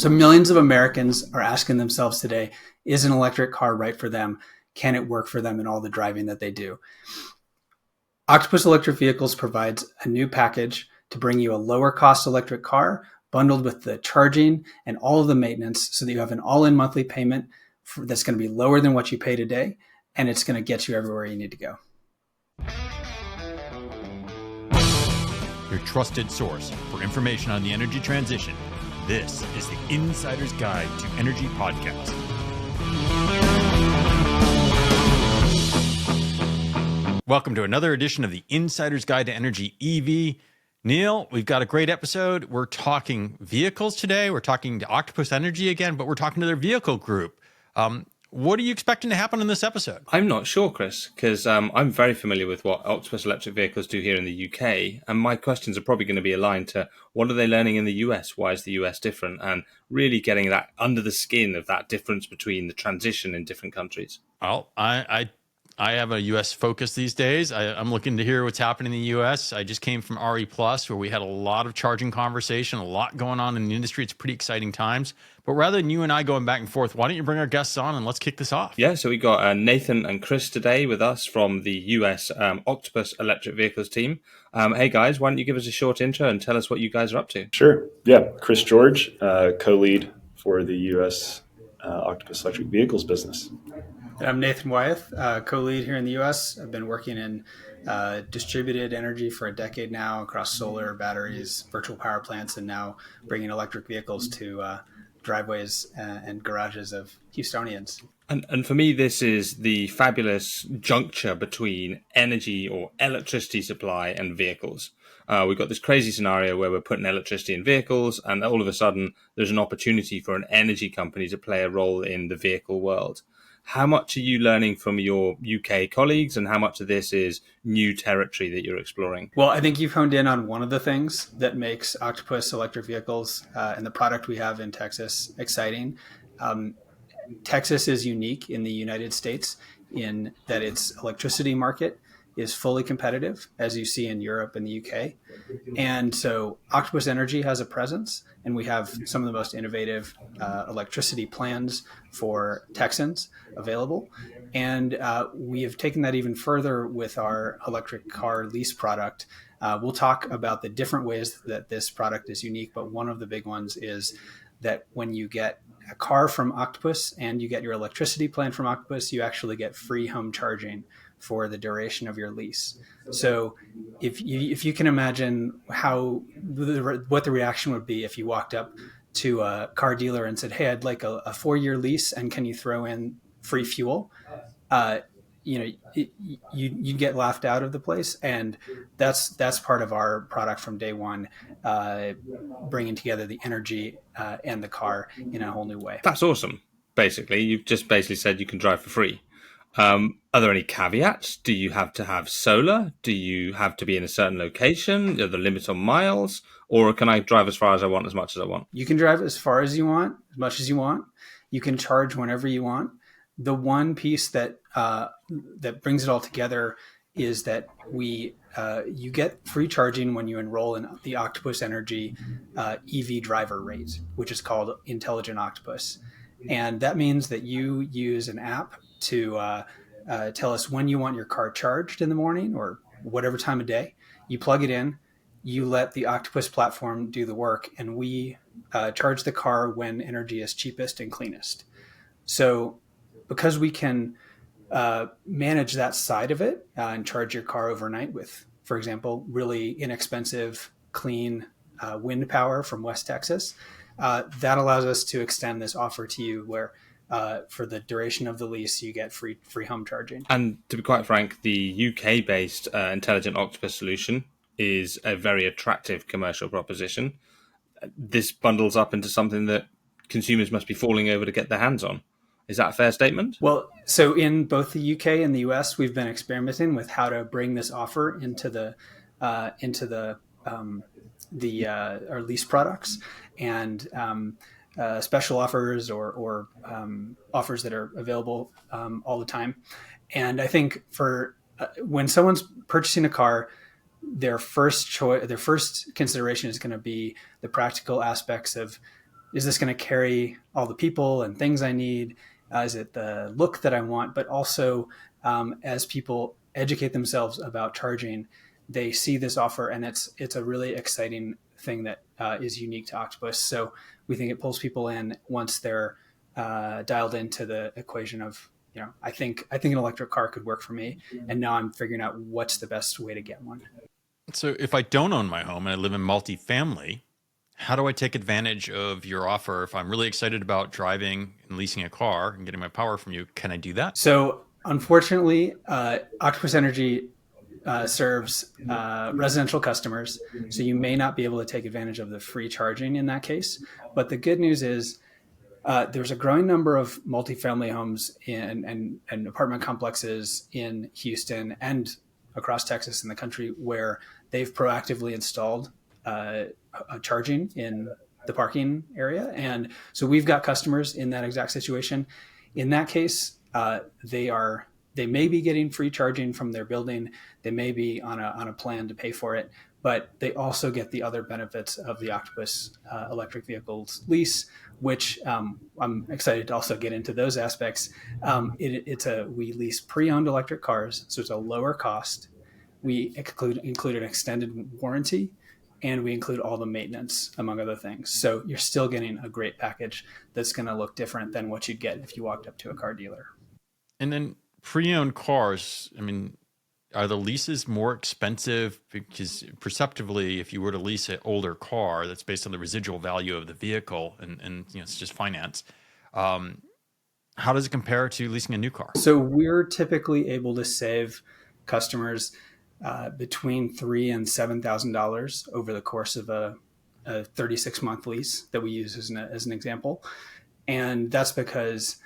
So millions of Americans are asking themselves today, is an electric car right for them? Can it work for them in all the driving that they do? Octopus Electric Vehicles provides a new package to bring you a lower cost electric car bundled with the charging and all of the maintenance so that you have an all-in monthly payment that's going to be lower than what you pay today, and it's going to get you everywhere you need to go. Your trusted source for information on the energy transition. This is the Insider's Guide to Energy podcast. Welcome to another edition of the Insider's Guide to Energy EV. Niall, we've got a great episode. We're talking vehicles today. We're talking to Octopus Energy again, but we're talking to their vehicle group. What are you expecting to happen in this episode? I'm not sure, Chris, because I'm very familiar with what Octopus Electric Vehicles do here in the UK, and my questions are probably going to be aligned to what are they learning in the US, why is the US different, and really getting that under the skin of that difference between the transition in different countries. Well, I have a U.S. focus these days. I'm looking to hear what's happening in the U.S. I just came from RE Plus, where we had a lot of charging conversation, a lot going on in the industry. It's pretty exciting times. But rather than you and I going back and forth, why don't you bring our guests on and let's kick this off? Yeah, so we got Nathan and Chris today with us from the US Octopus Electric Vehicles team. Hey guys, why don't you give us a short intro and tell us what you guys are up to? Sure. Yeah, Chris George, co-lead for the US Octopus Electric Vehicles business. And I'm Nathan Wyeth, co-lead here in the U.S. I've been working in distributed energy for a decade now across solar, batteries, virtual power plants, and now bringing electric vehicles to driveways and garages of Houstonians. And for me, this is the fabulous juncture between energy or electricity supply and vehicles. We've got this crazy scenario where we're putting electricity in vehicles, and all of a sudden there's an opportunity for an energy company to play a role in the vehicle world. How much are you learning from your UK colleagues, and how much of this is new territory that you're exploring? Well, I think you've honed in on one of the things that makes Octopus Electric Vehicles and the product we have in Texas exciting. Texas is unique in the United States in that its electricity market is fully competitive, as you see in Europe and the UK. And so Octopus Energy has a presence, and we have some of the most innovative electricity plans for Texans available. And we have taken that even further with our electric car lease product. We'll talk about the different ways that this product is unique, but one of the big ones is that when you get a car from Octopus and you get your electricity plan from Octopus, you actually get free home charging for the duration of your lease. So if you can imagine what the reaction would be if you walked up to a car dealer and said, hey, I'd like a 4-year lease, and can you throw in free fuel? You get laughed out of the place. And that's part of our product from day one, bringing together the energy and the car in a whole new way. That's awesome. Basically, you've just said you can drive for free. Are there any caveats? Do you have to have solar? Do you have to be in a certain location? Are there limits on miles? Or can I drive as far as I want, as much as I want? You can drive as far as you want, as much as you want. You can charge whenever you want. The one piece that brings it all together is that you get free charging when you enroll in the Octopus Energy EV driver rate, which is called Intelligent Octopus. And that means that you use an app to tell us when you want your car charged in the morning or whatever time of day. You plug it in, you let the Octopus platform do the work, and we charge the car when energy is cheapest and cleanest. So because we can manage that side of it and charge your car overnight with, for example, really inexpensive, clean wind power from West Texas, that allows us to extend this offer to you where for the duration of the lease, you get free home charging. And to be quite frank, the UK-based Intelligent Octopus solution is a very attractive commercial proposition. This bundles up into something that consumers must be falling over to get their hands on. Is that a fair statement? Well, so in both the UK and the US, we've been experimenting with how to bring this offer into our lease products, and special offers or offers that are available all the time. And I think for when someone's purchasing a car, their first consideration is going to be the practical aspects of is this going to carry all the people and things I need? Is it the look that I want? But also, as people educate themselves about charging, they see this offer, and it's a really exciting thing that is unique to Octopus. So we think it pulls people in once they're dialed into the equation of, I think an electric car could work for me, and now I'm figuring out what's the best way to get one. So if I don't own my home and I live in multifamily, how do I take advantage of your offer? If I'm really excited about driving and leasing a car and getting my power from you, can I do that? So unfortunately, Octopus Energy serves residential customers, so you may not be able to take advantage of the free charging in that case. But the good news is there's a growing number of multifamily homes and apartment complexes in Houston and across Texas and the country where they've proactively installed charging in the parking area. And so we've got customers in that exact situation. In that case, they may be getting free charging from their building. They may be on a plan to pay for it, but they also get the other benefits of the Octopus electric vehicles lease, which I'm excited to also get into those aspects. We lease pre-owned electric cars, so it's a lower cost. We include an extended warranty, and we include all the maintenance, among other things. So you're still getting a great package that's going to look different than what you'd get if you walked up to a car dealer. And then pre-owned cars, I mean, are the leases more expensive? Because perceptively, if you were to lease an older car, that's based on the residual value of the vehicle, and it's just finance. How does it compare to leasing a new car? So we're typically able to save customers between $3,000 and $7,000 over the course of a 36-month lease that we use as an example. And that's because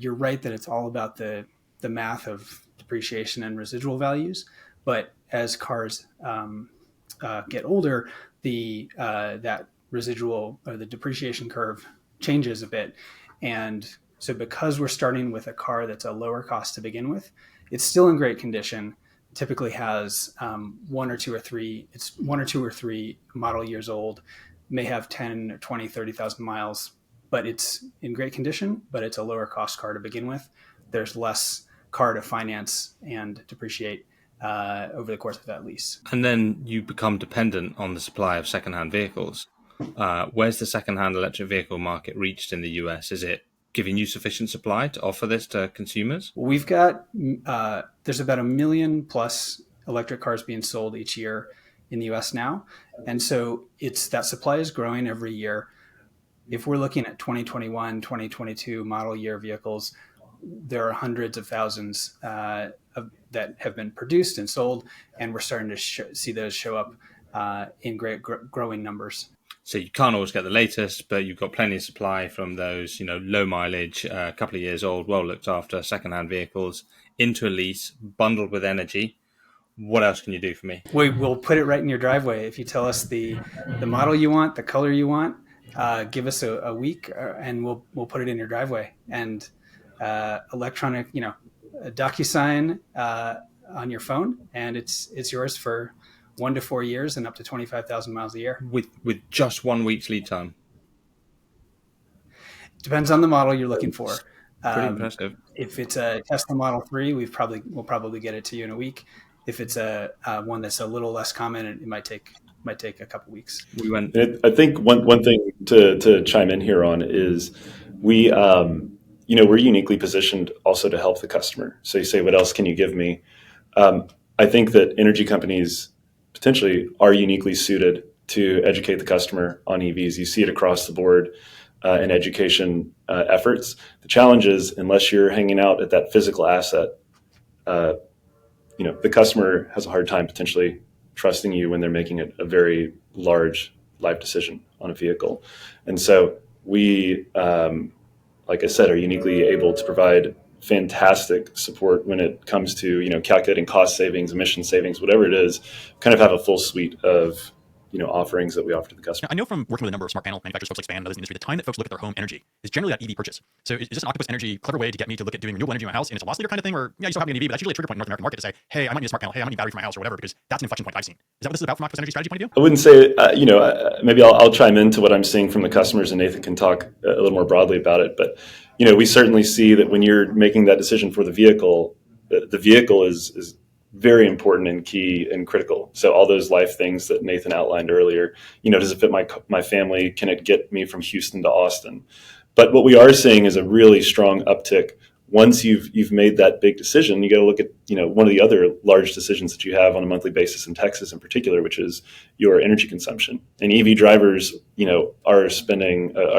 you're right that it's all about the math of depreciation and residual values. But as cars get older, that residual or the depreciation curve changes a bit. And so because we're starting with a car that's a lower cost to begin with, it's still in great condition. Typically has one or two or three model years old, may have 10 or 20, 30,000 miles, but it's in great condition, but it's a lower cost car to begin with. There's less car to finance and depreciate over the course of that lease. And then you become dependent on the supply of secondhand vehicles. Where's the secondhand electric vehicle market reached in the US? Is it giving you sufficient supply to offer this to consumers? We've got, there's about 1 million plus electric cars being sold each year in the US now. And so that supply is growing every year. If we're looking at 2021, 2022 model year vehicles, there are hundreds of thousands that have been produced and sold, and we're starting to see those show up in great growing numbers. So you can't always get the latest, but you've got plenty of supply from those, low mileage, a couple of years old, well looked after secondhand vehicles into a lease, bundled with energy. What else can you do for me? We'll put it right in your driveway. If you tell us the model you want, the color you want, give us a week, and we'll put it in your driveway. And electronic, a DocuSign on your phone, and it's yours for 1 to 4 years and up to 25,000 miles a year. With just 1 week's lead time? Depends on the model you're looking for. Pretty impressive. If it's a Tesla Model 3, we'll probably get it to you in a week. If it's a one that's a little less common, it might take a couple weeks. I think one thing to chime in here on is we're uniquely positioned also to help the customer. So you say, what else can you give me? I think that energy companies potentially are uniquely suited to educate the customer on EVs. You see it across the board in education efforts. The challenge is, unless you're hanging out at that physical asset, the customer has a hard time potentially trusting you when they're making a very large life decision on a vehicle. And so we, like I said, are uniquely able to provide fantastic support when it comes to calculating cost savings, emission savings, whatever it is. Kind of have a full suite of offerings that we offer to the customer. I know from working with a number of smart panel manufacturers, folks like Span and others in the industry, the time that folks look at their home energy is generally that EV purchase. So is this an Octopus Energy clever way to get me to look at doing renewable energy in my house, and it's a loss leader kind of thing, or yeah, you still have an EV, but that's usually a trigger point in the North American market to say, hey, I might need a smart panel, hey, I might need battery for my house or whatever, because that's an inflection point I've seen. Is that what this is about from Octopus Energy strategy point of view? I wouldn't say, maybe I'll chime into what I'm seeing from the customers, and Nathan can talk a little more broadly about it. But we certainly see that when you're making that decision for the vehicle is very important and key and critical. So all those life things that Nathan outlined earlier, does it fit my family? Can it get me from Houston to Austin? But what we are seeing is a really strong uptick. Once you've made that big decision, you got to look at, one of the other large decisions that you have on a monthly basis in Texas in particular, which is your energy consumption. And EV drivers, are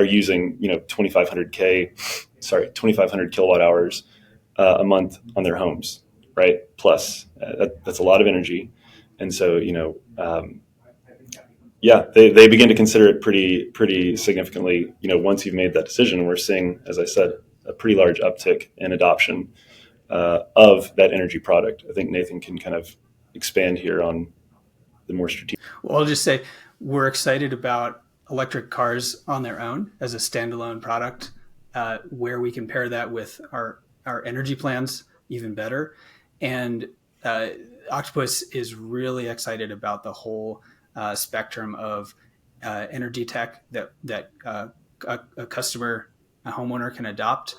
using, 2,500 kilowatt hours a month on their homes, right? Plus, that's a lot of energy. And so, they begin to consider it pretty significantly, once you've made that decision. And we're seeing, as I said, a pretty large uptick in adoption of that energy product. I think Nathan can kind of expand here on the more strategic. Well, I'll just say we're excited about electric cars on their own as a standalone product, where we can pair that with our energy plans even better. And Octopus is really excited about the whole spectrum of energy tech that a customer, a homeowner can adopt,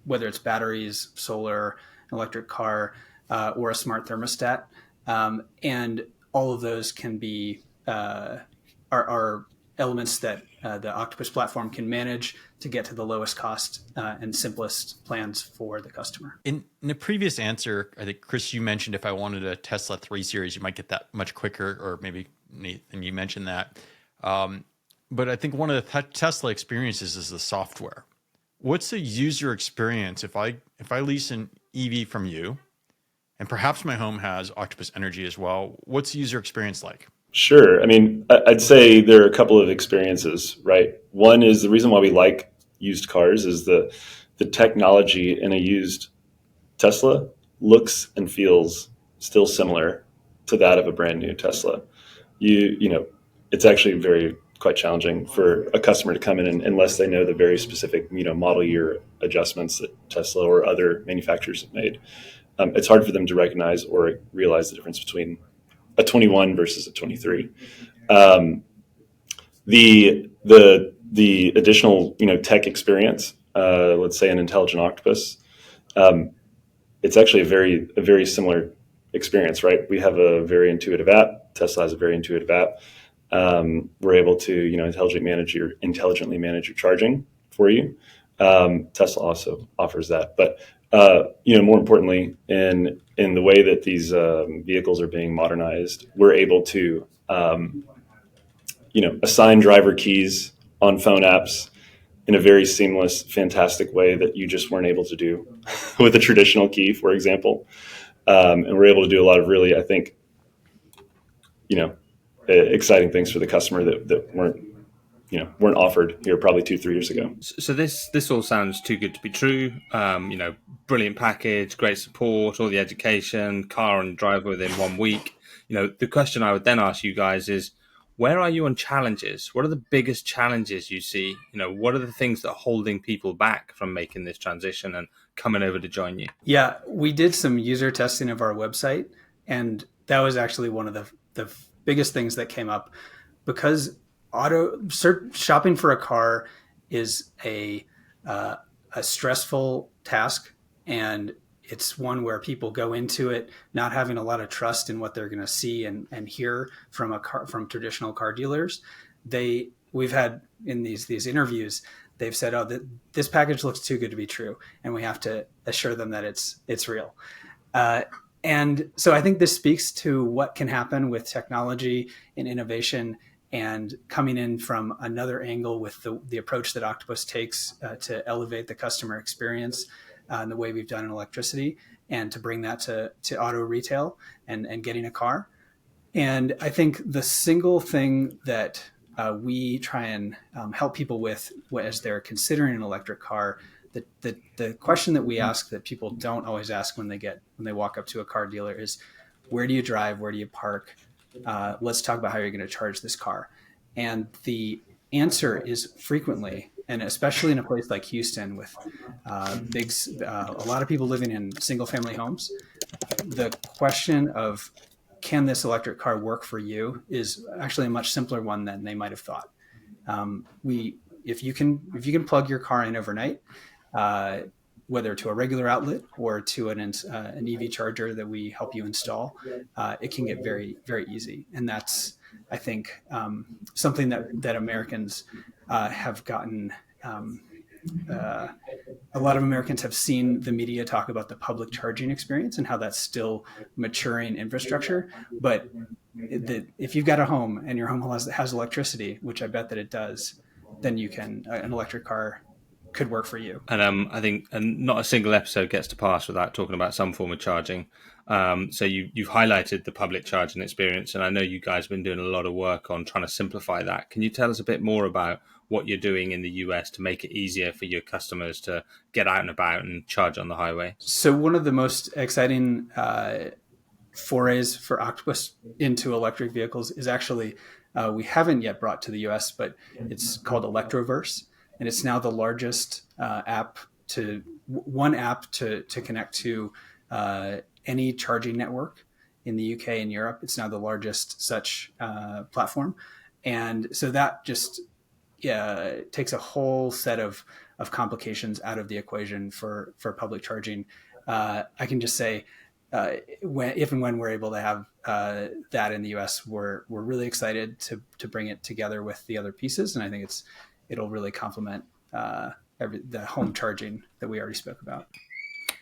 whether it's batteries, solar, electric car, or a smart thermostat. And all of those can be are elements that the Octopus platform can manage to get to the lowest cost and simplest plans for the customer. In a previous answer, I think, Chris, you mentioned if I wanted a Tesla 3 Series, you might get that much quicker, or maybe Nathan, you mentioned that. But I think one of the Tesla experiences is the software. What's the user experience if I lease an EV from you, and perhaps my home has Octopus Energy as well? What's the user experience like? Sure. I mean, I'd say there are a couple of experiences, right? One is the reason why we like used cars is the technology in a used Tesla looks and feels still similar to that of a brand new Tesla. It's actually quite challenging for a customer to come in and, unless they know the very specific, model year adjustments that Tesla or other manufacturers have made. It's hard for them to recognize or realize the difference between a 21 versus a 23. The additional, tech experience, let's say an intelligent Octopus, it's actually a very similar experience, right? We have a very intuitive app. Tesla has a very intuitive app. We're able to, intelligently manage your charging for you. Tesla also offers that, but more importantly, in the way that these vehicles are being modernized, we're able to, assign driver keys on phone apps in a very seamless, fantastic way that you just weren't able to do with a traditional key, for example. And we're able to do a lot of really, I think, exciting things for the customer that weren't offered here probably 2-3 years ago. So this all sounds too good to be true. Brilliant package, great support, all the education, car and driver within 1 week. The question I would then ask you guys is, where are you on challenges? What are the biggest challenges you see? What are the things that are holding people back from making this transition and coming over to join you? Yeah, we did some user testing of our website, and that was actually one of the biggest things that came up, because shopping for a car is a stressful task, and it's one where people go into it not having a lot of trust in what they're going to see and hear from traditional car dealers. We've had in these interviews, they've said, "Oh, this package looks too good to be true," and we have to assure them that it's real. And so I think this speaks to what can happen with technology and innovation, and coming in from another angle with the approach that Octopus takes to elevate the customer experience in the way we've done in electricity, and to bring that to auto retail and getting a car. And I think the single thing that we try and help people with as they're considering an electric car, the question that we ask that people don't always ask when they walk up to a car dealer is, where do you drive? Where do you park? let's talk about how you're going to charge this car. And the answer is frequently, and especially in a place like Houston with a lot of people living in single family homes, the question of can this electric car work for you is actually a much simpler one than they might have thought. If you can plug your car in overnight, whether to a regular outlet or to an EV charger that we help you install, it can get very, very easy. And that's, I think, something that Americans have gotten. A lot of Americans have seen the media talk about the public charging experience and how that's still maturing infrastructure. But if you've got a home and your home has electricity, which I bet that it does, then an electric car could work for you. And I think not a single episode gets to pass without talking about some form of charging. So you've highlighted the public charging experience, and I know you guys have been doing a lot of work on trying to simplify that. Can you tell us a bit more about what you're doing in the US to make it easier for your customers to get out and about and charge on the highway? So one of the most exciting forays for Octopus into electric vehicles is actually, we haven't yet brought to the US, but it's called Electroverse. And it's now the largest app to connect to any charging network in the UK and Europe. It's now the largest such platform. And so that just takes a whole set of complications out of the equation for public charging. I can just say, if and when we're able to have that in the US, we're really excited to bring it together with the other pieces. And I think it'll really complement the home charging that we already spoke about.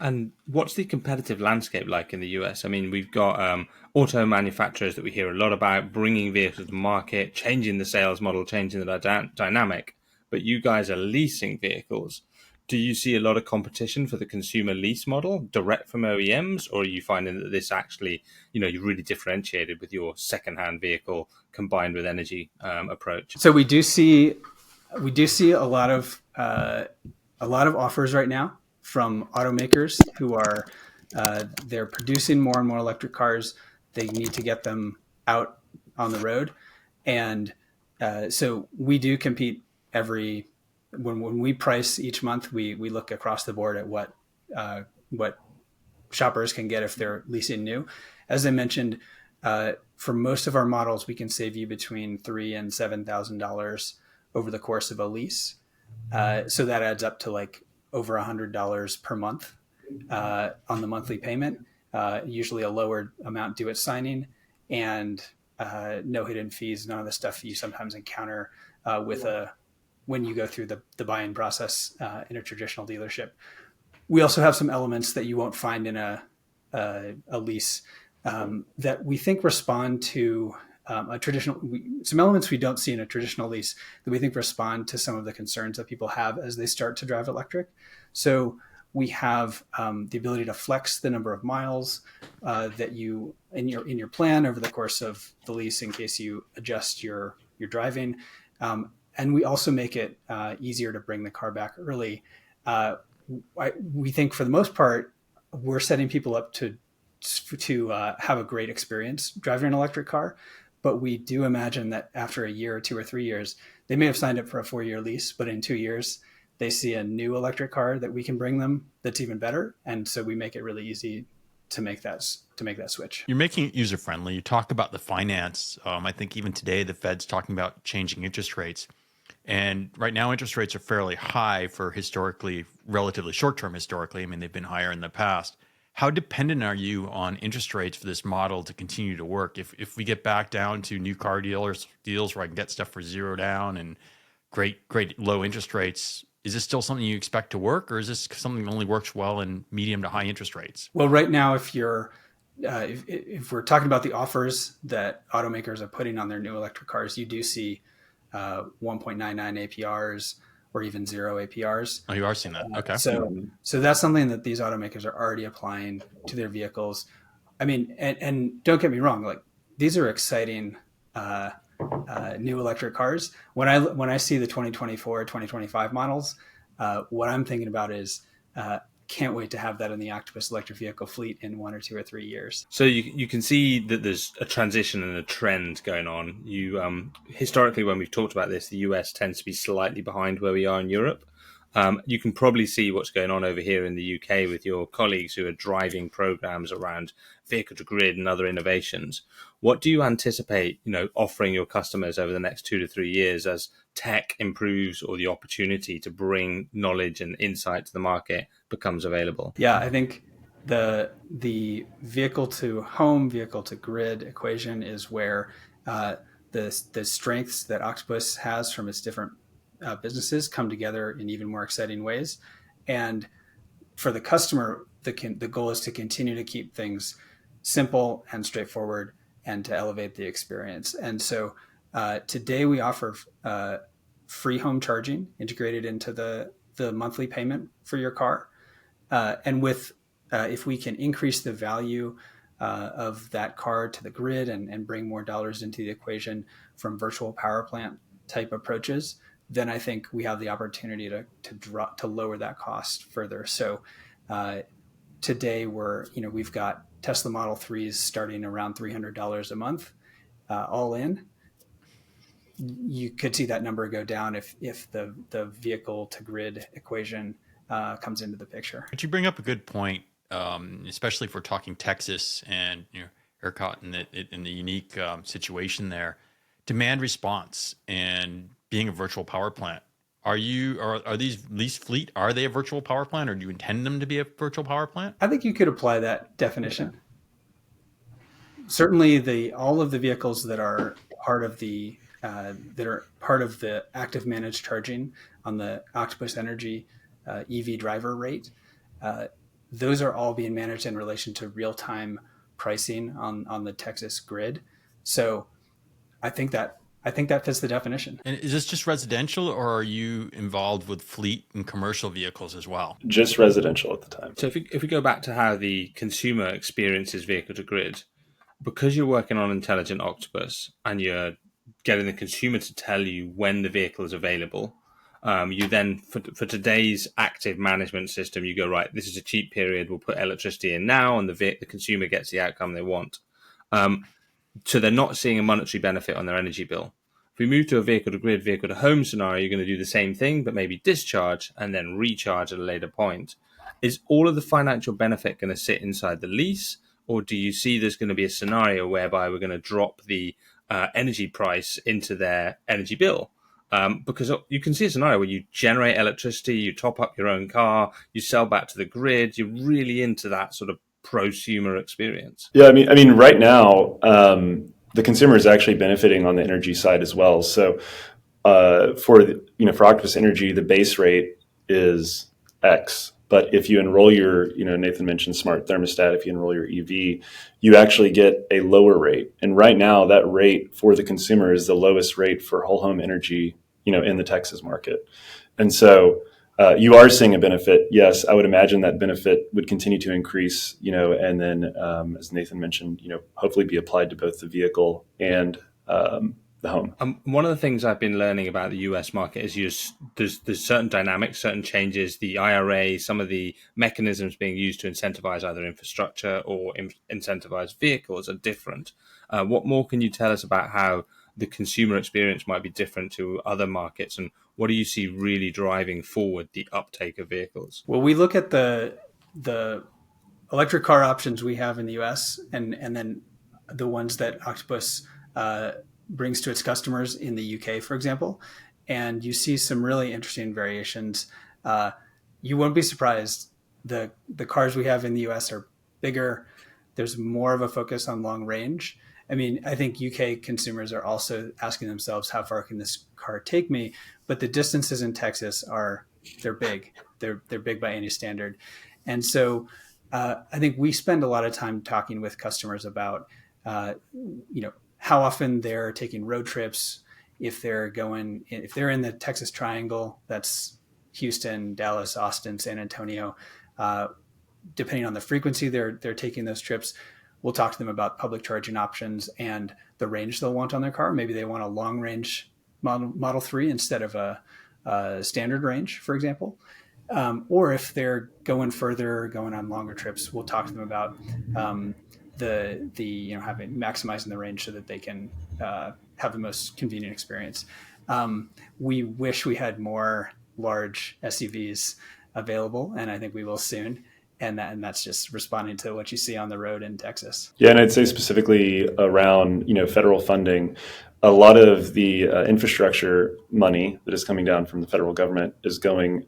And what's the competitive landscape like in the US? I mean, we've got auto manufacturers that we hear a lot about bringing vehicles to market, changing the sales model, changing the dynamic. But you guys are leasing vehicles. Do you see a lot of competition for the consumer lease model direct from OEMs, or are you finding that this actually, you're really differentiated with your secondhand vehicle combined with energy approach? So we do see a lot of offers right now from automakers who are they're producing more and more electric cars. They need to get them out on the road, and so we do compete when we price each month. We look across the board at what shoppers can get if they're leasing new. As I mentioned, for most of our models, we can save you between $3,000 and $7,000 over the course of a lease. So that adds up to like over $100 per month on the monthly payment, usually a lower amount due at signing, and no hidden fees, none of the stuff you sometimes encounter when you go through the buy-in process in a traditional dealership. We also have some elements that you won't find in a lease that we think respond to some elements we don't see in a traditional lease that we think respond to some of the concerns that people have as they start to drive electric. So we have the ability to flex the number of miles that you in your plan over the course of the lease in case you adjust your driving, and we also make it easier to bring the car back early. We think for the most part we're setting people up to have a great experience driving an electric car. But we do imagine that after a year or 2 or 3 years, they may have signed up for a 4-year lease, but in 2 years, they see a new electric car that we can bring them that's even better. And so we make it really easy to make that switch. You're making it user friendly. You talk about the finance. I think even today, the Fed's talking about changing interest rates. And right now, interest rates are fairly high for relatively short-term historically. I mean, they've been higher in the past. How dependent are you on interest rates for this model to continue to work? If we get back down to new car deals where I can get stuff for $0 down and great low interest rates, is this still something you expect to work, or is this something that only works well in medium to high interest rates? Well, right now, if we're talking about the offers that automakers are putting on their new electric cars, you do see 1.99 APRs. Or even 0 APRs. Oh, you are seeing that. Okay. So that's something that these automakers are already applying to their vehicles. I mean, and don't get me wrong, like these are exciting new electric cars. When I see the 2024, 2025 models, what I'm thinking about is can't wait to have that in the Octopus electric vehicle fleet in 1 or 2 or 3 years. So you can see that there's a transition and a trend going on. Historically, when we've talked about this, the US tends to be slightly behind where we are in Europe. You can probably see what's going on over here in the UK with your colleagues who are driving programs around vehicle to grid and other innovations. What do you anticipate, offering your customers over the next 2 to 3 years as tech improves or the opportunity to bring knowledge and insight to the market becomes available? Yeah, I think the vehicle to home, vehicle to grid equation is where the strengths that Octopus has from its different businesses come together in even more exciting ways. And for the customer, the goal is to continue to keep things simple and straightforward and to elevate the experience. And so today we offer free home charging integrated into the monthly payment for your car. And with if we can increase the value of that car to the grid and bring more dollars into the equation from virtual power plant type approaches, then I think we have the opportunity to lower that cost further. So today we've got Tesla Model 3s starting around $300 a month, all in. You could see that number go down if the vehicle to grid equation comes into the picture. But you bring up a good point, especially if we're talking Texas and ERCOT in the unique situation there. Demand response and being a virtual power plant. Are these lease fleet? Are they a virtual power plant, or do you intend them to be a virtual power plant? I think you could apply that definition. Certainly, all of the vehicles that are part of the active managed charging on the Octopus Energy EV driver rate, those are all being managed in relation to real-time pricing on the Texas grid. So I think that fits the definition. And is this just residential, or are you involved with fleet and commercial vehicles as well? Just residential at the time. So if we go back to how the consumer experiences vehicle to grid, because you're working on Intelligent Octopus and you're getting the consumer to tell you when the vehicle is available, you then, for today's active management system, you go, right, this is a cheap period, we'll put electricity in now, and the consumer gets the outcome they want. So they're not seeing a monetary benefit on their energy bill. If we move to a vehicle to grid, vehicle to home scenario, you're going to do the same thing, but maybe discharge and then recharge at a later point. Is all of the financial benefit going to sit inside the lease, or do you see there's going to be a scenario whereby we're going to drop the energy price into their energy bill? Because you can see a scenario where you generate electricity, you top up your own car, you sell back to the grid, you're really into that sort of prosumer experience. Yeah, I mean, right now, the consumer is actually benefiting on the energy side as well. So, for Octopus Energy, the base rate is X. But if you enroll your, Nathan mentioned smart thermostat. If you enroll your EV, you actually get a lower rate. And right now, that rate for the consumer is the lowest rate for whole home energy, in the Texas market. And so you are seeing a benefit. Yes, I would imagine that benefit would continue to increase, and then, as Nathan mentioned, hopefully be applied to both the vehicle and the home. One of the things I've been learning about the US market is there's certain dynamics, certain changes, the IRA, some of the mechanisms being used to incentivize either infrastructure or incentivize vehicles are different. What more can you tell us about how the consumer experience might be different to other markets, and what do you see really driving forward the uptake of vehicles? Well, we look at the electric car options we have in the US and then the ones that Octopus brings to its customers in the UK, for example, and you see some really interesting variations. You won't be surprised. The cars we have in the US are bigger. There's more of a focus on long range. I mean, I think UK consumers are also asking themselves, how far can this car take me? But the distances in Texas they're big. They're big by any standard. And so I think we spend a lot of time talking with customers about, how often they're taking road trips, if they're in the Texas Triangle, that's Houston, Dallas, Austin, San Antonio, depending on the frequency they're taking those trips. We'll talk to them about public charging options and the range they'll want on their car. Maybe they want a long range Model 3 instead of a standard range, for example. Or if they're going further, going on longer trips, we'll talk to them about the having maximizing the range so that they can have the most convenient experience. We wish we had more large SUVs available, and I think we will soon. And that's just responding to what you see on the road in Texas. Yeah, and I'd say specifically around federal funding, a lot of the infrastructure money that is coming down from the federal government is going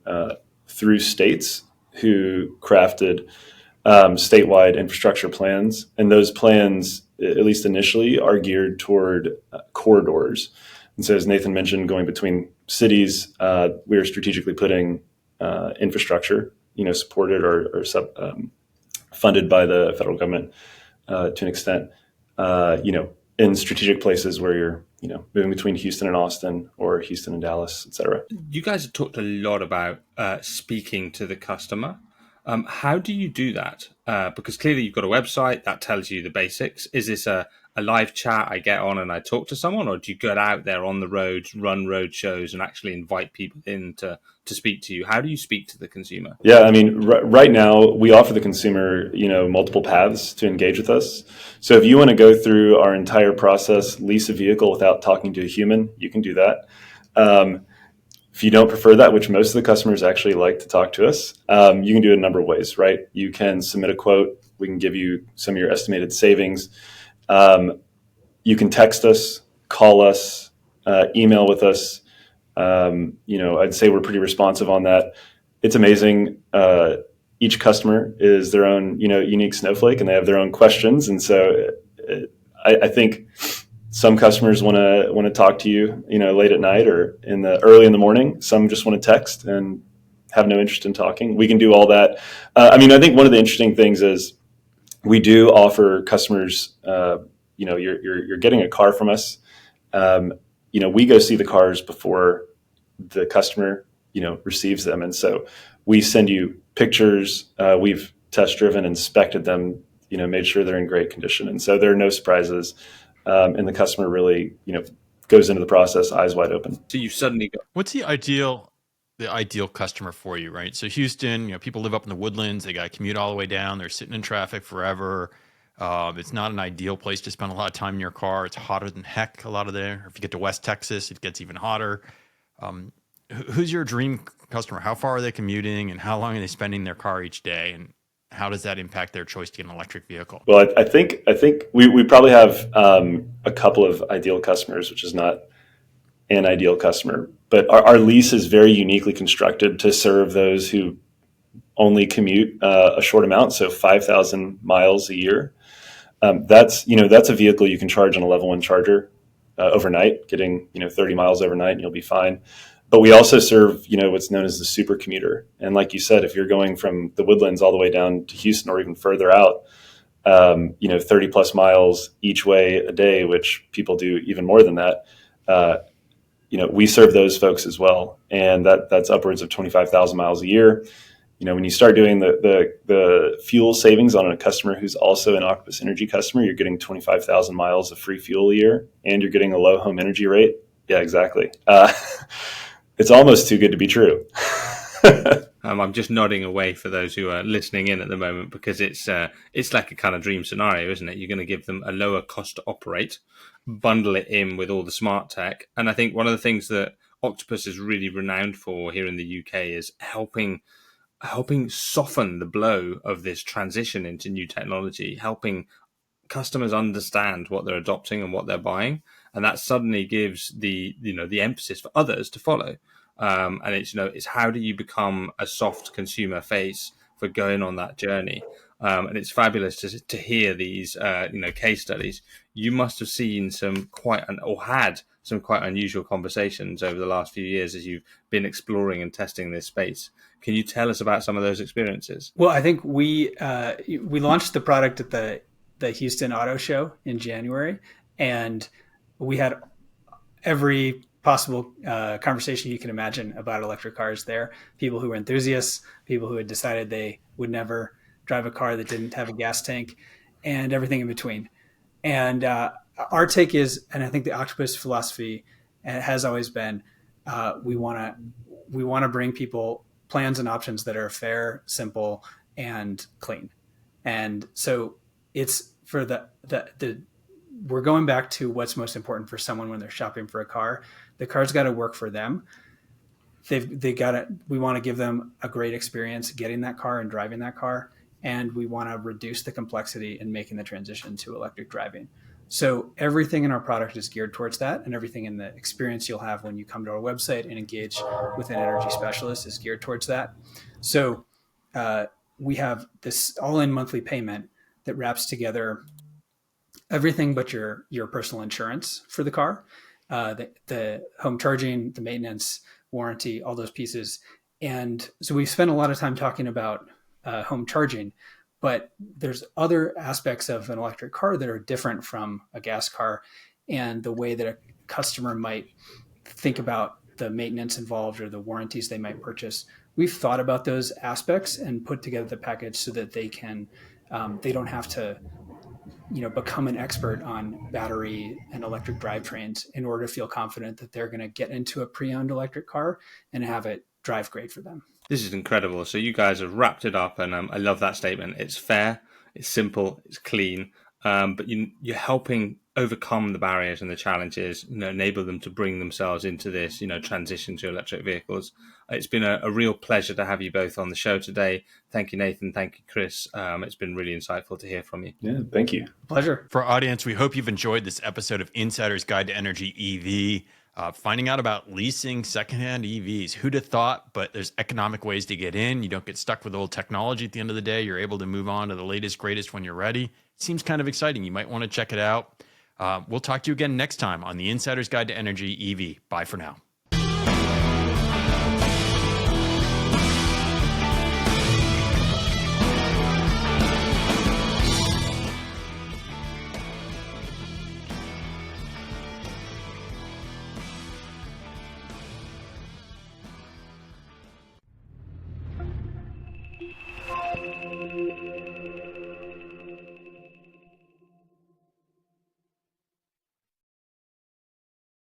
through states who crafted statewide infrastructure plans, and those plans, at least initially, are geared toward corridors. And so, as Nathan mentioned, going between cities, we are strategically putting infrastructure, supported or funded by the federal government to an extent, in strategic places where you're, moving between Houston and Austin or Houston and Dallas, et cetera. You guys have talked a lot about speaking to the customer. How do you do that? Because clearly you've got a website that tells you the basics. Is this a live chat I get on and I talk to someone, or do you get out there on the roads, run road shows, and actually invite people in to speak to you? How do you speak to the consumer? Yeah, I mean, right now we offer the consumer, multiple paths to engage with us. So if you want to go through our entire process, lease a vehicle without talking to a human, you can do that. If you don't prefer that, which most of the customers actually like to talk to us, you can do it a number of ways, right? You can submit a quote. We can give you some of your estimated savings. You can text us, call us, email with us. I'd say we're pretty responsive on that. It's amazing. Each customer is their own, unique snowflake, and they have their own questions. And so I think some customers want to talk to you, late at night or early in the morning. Some just want to text and have no interest in talking. We can do all that. I think one of the interesting things is we do offer customers, you're getting a car from us. We go see the cars before the customer, receives them. And so we send you pictures. We've test driven, inspected them, made sure they're in great condition. And so there are no surprises. And the customer really, goes into the process eyes wide open. So you suddenly got... What's the ideal customer for you, right? So Houston, people live up in the woodlands. They got to commute all the way down. They're sitting in traffic forever. It's not an ideal place to spend a lot of time in your car. It's hotter than heck a lot of there. If you get to West Texas, it gets even hotter. Who's your dream customer? How far are they commuting, and how long are they spending in their car each day? And how does that impact their choice to get an electric vehicle? Well, I think we probably have a couple of ideal customers, which is not an ideal customer. But our lease is very uniquely constructed to serve those who only commute a short amount, so 5,000 miles a year. That's a vehicle you can charge on a level 1 charger overnight, getting 30 miles overnight, and you'll be fine. But we also serve what's known as the super commuter. And like you said, if you're going from the woodlands all the way down to Houston or even further out, 30 plus miles each way a day, which people do even more than that. We serve those folks as well, and that's upwards of 25,000 miles a year. When you start doing the fuel savings on a customer who's also an Octopus Energy customer, you're getting 25,000 miles of free fuel a year, and you're getting a low home energy rate. Yeah, exactly. It's almost too good to be true. I'm just nodding away for those who are listening in at the moment, because it's like a kind of dream scenario, isn't it? You're going to give them a lower cost to operate, bundle it in with all the smart tech. And I think one of the things that Octopus is really renowned for here in the UK is helping soften the blow of this transition into new technology, helping customers understand what they're adopting and what they're buying. And that suddenly gives the emphasis for others to follow. And it's how do you become a soft consumer face for going on that journey? And it's fabulous to hear these case studies. You must have seen had some quite unusual conversations over the last few years as you've been exploring and testing this space. Can you tell us about some of those experiences? Well, I think we launched the product at the Houston Auto Show in January, and we had every possible conversation you can imagine about electric cars there. People who were enthusiasts, people who had decided they would never drive a car that didn't have a gas tank, and everything in between. And our take is, and I think the Octopus philosophy has always been, we want to bring people plans and options that are fair, simple, and clean. And so it's for the we're going back to what's most important for someone when they're shopping for a car. The car's got to work for them. They got to. We want to give them a great experience getting that car and driving that car, and we want to reduce the complexity in making the transition to electric driving. So everything in our product is geared towards that, and everything in the experience you'll have when you come to our website and engage with an energy specialist is geared towards that. So we have this all-in monthly payment that wraps together everything but your personal insurance for the car, the home charging, the maintenance, warranty, all those pieces. And so we spent a lot of time talking about home charging, but there's other aspects of an electric car that are different from a gas car, and the way that a customer might think about the maintenance involved or the warranties they might purchase. We've thought about those aspects and put together the package so that they can, they don't have to, become an expert on battery and electric drivetrains in order to feel confident that they're going to get into a pre-owned electric car and have it drive great for them. This is incredible. So you guys have wrapped it up, and I love that statement. It's fair, it's simple, it's clean, but you're helping overcome the barriers and the challenges, enable them to bring themselves into this, transition to electric vehicles. It's been a real pleasure to have you both on the show today. Thank you, Nathan. Thank you, Chris. It's been really insightful to hear from you. Yeah, thank you. Pleasure. For our audience, we hope you've enjoyed this episode of Insider's Guide to Energy EV. Finding out about leasing secondhand EVs. Who'd have thought? But there's economic ways to get in. You don't get stuck with old technology at the end of the day. You're able to move on to the latest, greatest when you're ready. It seems kind of exciting. You might want to check it out. We'll talk to you again next time on the Insider's Guide to Energy EV. Bye for now.